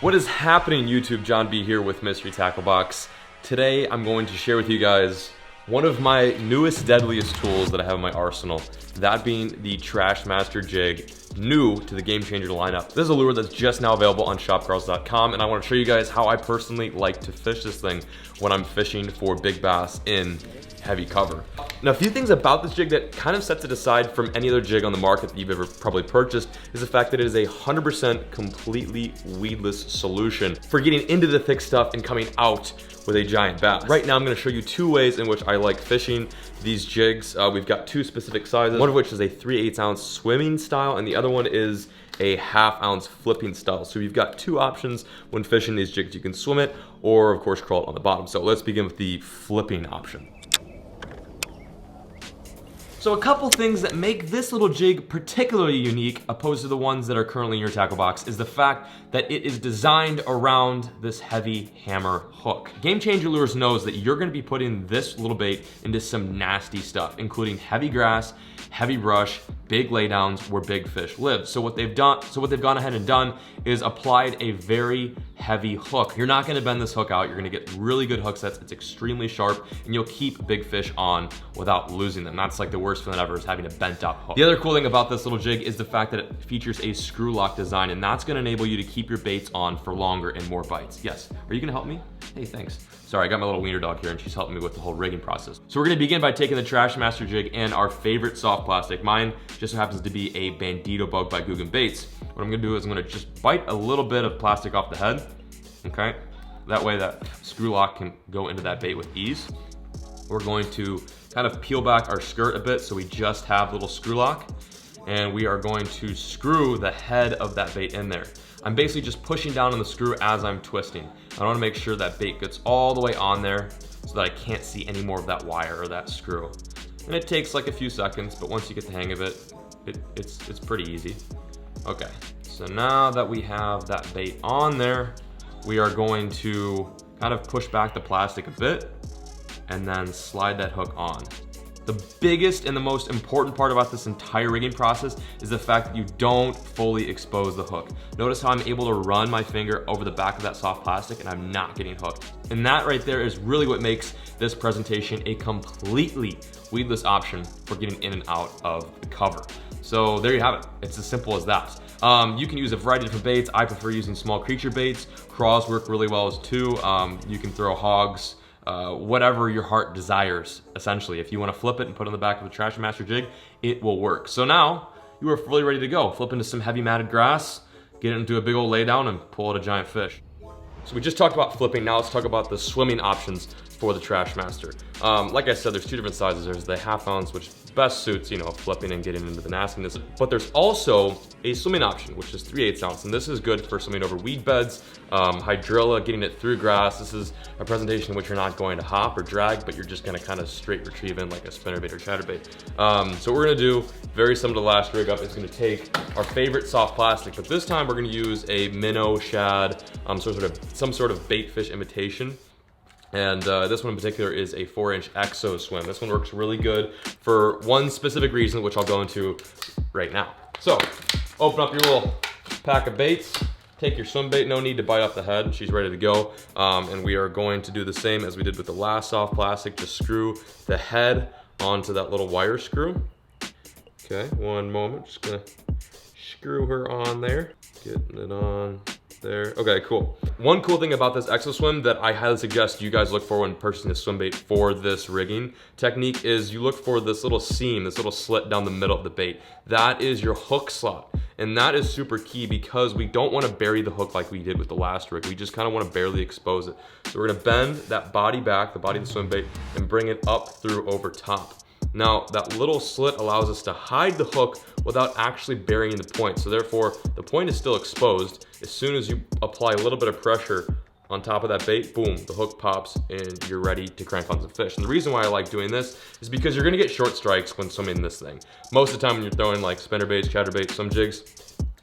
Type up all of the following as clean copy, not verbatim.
What is happening, YouTube? Jon B here with Mystery Tackle Box. Today I'm going to share with you guys one of my newest, deadliest tools that I have in my arsenal, that being the Trashmaster Jig, new to the Game Changer lineup. This is a lure that's just now available on shopkarls.com, and I want to show you guys how I personally like to fish this thing when I'm fishing for big bass in heavy cover. Now, a few things about this jig that kind of sets it aside from any other jig on the market that you've ever probably purchased is the fact that it is a 100% completely weedless solution for getting into the thick stuff and coming out with a giant bass. Right now, I'm going to show you two ways in which I like fishing these jigs. We've got two specific sizes, one of which is a 3/8 ounce swimming style, and the other one is a 1/2 ounce flipping style. So you've got two options when fishing these jigs. You can swim it or, of course, crawl it on the bottom. So let's begin with the flipping option. So a couple things that make this little jig particularly unique opposed to the ones that are currently in your tackle box is the fact that it is designed around this heavy hammer hook. Game Changer Lures knows that you're gonna be putting this little bait into some nasty stuff, including heavy grass, heavy brush, big laydowns where big fish live. So what they've gone ahead and done is applied a very heavy hook. You're not gonna bend this hook out. You're gonna get really good hook sets. It's extremely sharp, and you'll keep big fish on without losing them. That's like the worst feeling ever, is having a bent out hook. The other cool thing about this little jig is the fact that it features a screw lock design, and that's gonna enable you to keep your baits on for longer and more bites. Yes, are you gonna help me? Hey, thanks. Sorry, I got my little wiener dog here and she's helping me with the whole rigging process. So we're gonna begin by taking the Trashmaster Jig and our favorite soft plastic. Mine just so happens to be a Bandito bug by Guggen Baits. What I'm gonna do is I'm gonna just bite a little bit of plastic off the head, okay? That way that screw lock can go into that bait with ease. We're going to kind of peel back our skirt a bit so we just have little screw lock, and we are going to screw the head of that bait in there. I'm basically just pushing down on the screw as I'm twisting. I want to make sure that bait gets all the way on there so that I can't see any more of that wire or that screw. And it takes like a few seconds, but once you get the hang of it, it's pretty easy. Okay, so now that we have that bait on there, we are going to kind of push back the plastic a bit and then slide that hook on. The biggest and the most important part about this entire rigging process is the fact that you don't fully expose the hook. Notice how I'm able to run my finger over the back of that soft plastic and I'm not getting hooked. And that right there is really what makes this presentation a completely weedless option for getting in and out of the cover. So there you have it. It's as simple as that. You can use a variety of different baits. I prefer using small creature baits. Craws work really well as too. You can throw hogs, whatever your heart desires, essentially. If you want to flip it and put it on the back of the Trashmaster Jig, it will work. So now you are fully ready to go. Flip into some heavy matted grass, get it into a big old laydown, and pull out a giant fish. So we just talked about flipping. Now let's talk about the swimming options for the Trashmaster. Like I said, there's two different sizes. There's the 1/2 ounce, which best suits, you know, flipping and getting into the nastiness. But there's also a swimming option, which is 3/8 ounce. And this is good for swimming over weed beds, hydrilla, getting it through grass. This is a presentation in which you're not going to hop or drag, but you're just gonna kind of straight retrieve in like a spinnerbait or chatterbait. So what we're gonna do, very similar to the last rig up, is gonna take our favorite soft plastic, but this time we're gonna use a minnow, shad, some sort of bait fish imitation. And this one in particular is a 4-inch 𝗧𝗥𝗦 swim. This one works really good for one specific reason, which I'll go into right now. So, open up your little pack of baits, take your swim bait, no need to bite off the head, she's ready to go. And we are going to do the same as we did with the last soft plastic, just screw the head onto that little wire screw. Okay, one moment, just gonna screw her on there, getting it on there. Okay, cool. One cool thing about this 𝗧𝗥𝗦 swim that I highly suggest you guys look for when purchasing a swim bait for this rigging technique is you look for this little seam, this little slit down the middle of the bait. That is your hook slot. And that is super key because we don't want to bury the hook like we did with the last rig. We just kind of want to barely expose it. So we're going to bend that body back, the body of the swim bait, and bring it up through over top. Now, that little slit allows us to hide the hook without actually burying the point. So therefore, the point is still exposed. As soon as you apply a little bit of pressure on top of that bait, boom, the hook pops and you're ready to crank on some fish. And the reason why I like doing this is because you're gonna get short strikes when swimming this thing. Most of the time when you're throwing like spinnerbaits, chatterbaits, some jigs,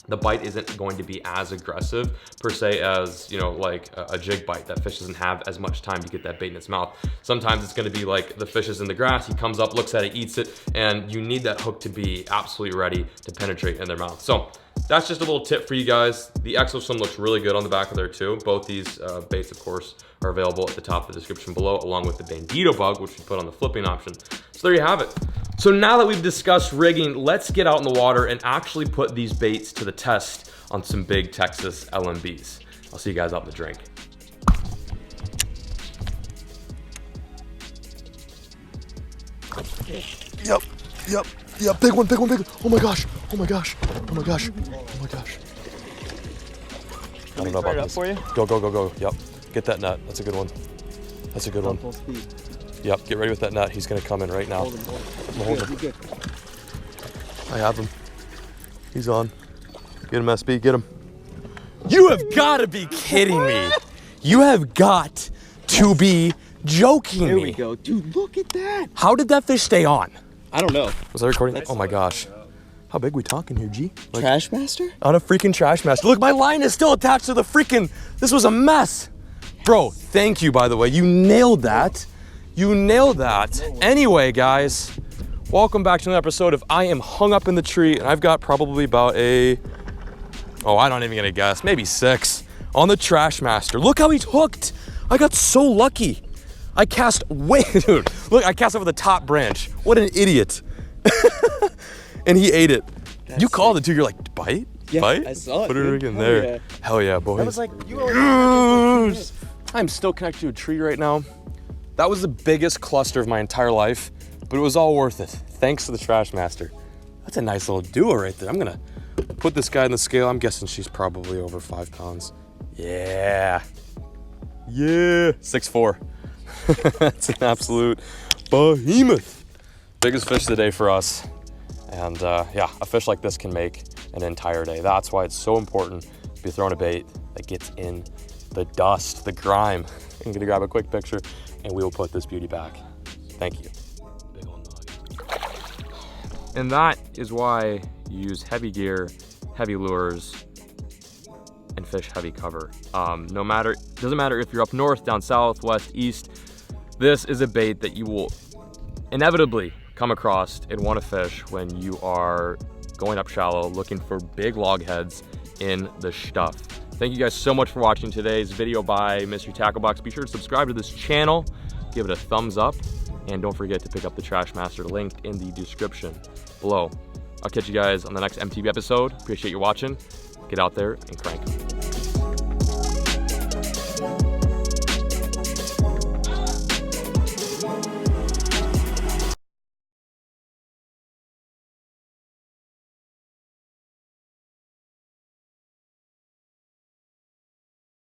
the bite isn't going to be as aggressive per se as, you know, like a jig bite. That fish doesn't have as much time to get that bait in its mouth. Sometimes it's gonna be like the fish is in the grass, he comes up, looks at it, eats it, and you need that hook to be absolutely ready to penetrate in their mouth. So that's just a little tip for you guys. The exoswim looks really good on the back of there too. Both these baits, of course, are available at the top of the description below, along with the bandito bug, which we put on the flipping option. So there you have it. So now that we've discussed rigging, let's get out in the water and actually put these baits to the test on some big Texas LMBs. I'll see you guys out in the drink. Yep, big one. Oh my gosh. I don't know about this. For you? Go. Yep, get that net. That's a good one. Full speed. Yep, get ready with that net. He's gonna come in right now. Hold him. Good. I have him. He's on. Get him, SB, get him. You have got to be kidding me. You have got to be joking me. There we go. Dude, look at that. How did that fish stay on? I don't know. Was I recording? Oh my gosh. How big we talking here, G? Like, Trashmaster? on a freaking Trashmaster. Look, my line is still attached to the freaking, this was a mess. Bro, thank you, by the way. You nailed that. Anyway, guys, welcome back to another episode of I Am Hung Up in the Tree, and I've got probably about I'm not even gonna guess, maybe 6 on the Trashmaster. Look how he's hooked. I got so lucky. I cast dude, look, I cast over the top branch. What an idiot. And he ate it. That's you called it too, you're like, bite? Yeah, bite? I saw it. Put it in there. Yeah. Hell yeah, boys. I was like, yes! I'm still connected to a tree right now. That was the biggest cluster of my entire life, but it was all worth it. Thanks to the Trashmaster. That's a nice little duo right there. I'm gonna put this guy in the scale. I'm guessing she's probably over 5 pounds. Yeah. 6'4". That's an absolute behemoth. Biggest fish of the day for us. And yeah, a fish like this can make an entire day. That's why it's so important to be throwing a bait that gets in the dust, the grime. I'm gonna grab a quick picture and we will put this beauty back. Thank you. Big old nug. And that is why you use heavy gear, heavy lures, and fish heavy cover. Doesn't matter if you're up north, down south, west, east, this is a bait that you will inevitably come across and want to fish when you are going up shallow, looking for big log heads in the stuff. Thank you guys so much for watching today's video by Mr. Tackle Box. Be sure to subscribe to this channel, give it a thumbs up, and don't forget to pick up the Trashmaster linked in the description below. I'll catch you guys on the next MTB episode. Appreciate you watching. Get out there and crank 'em.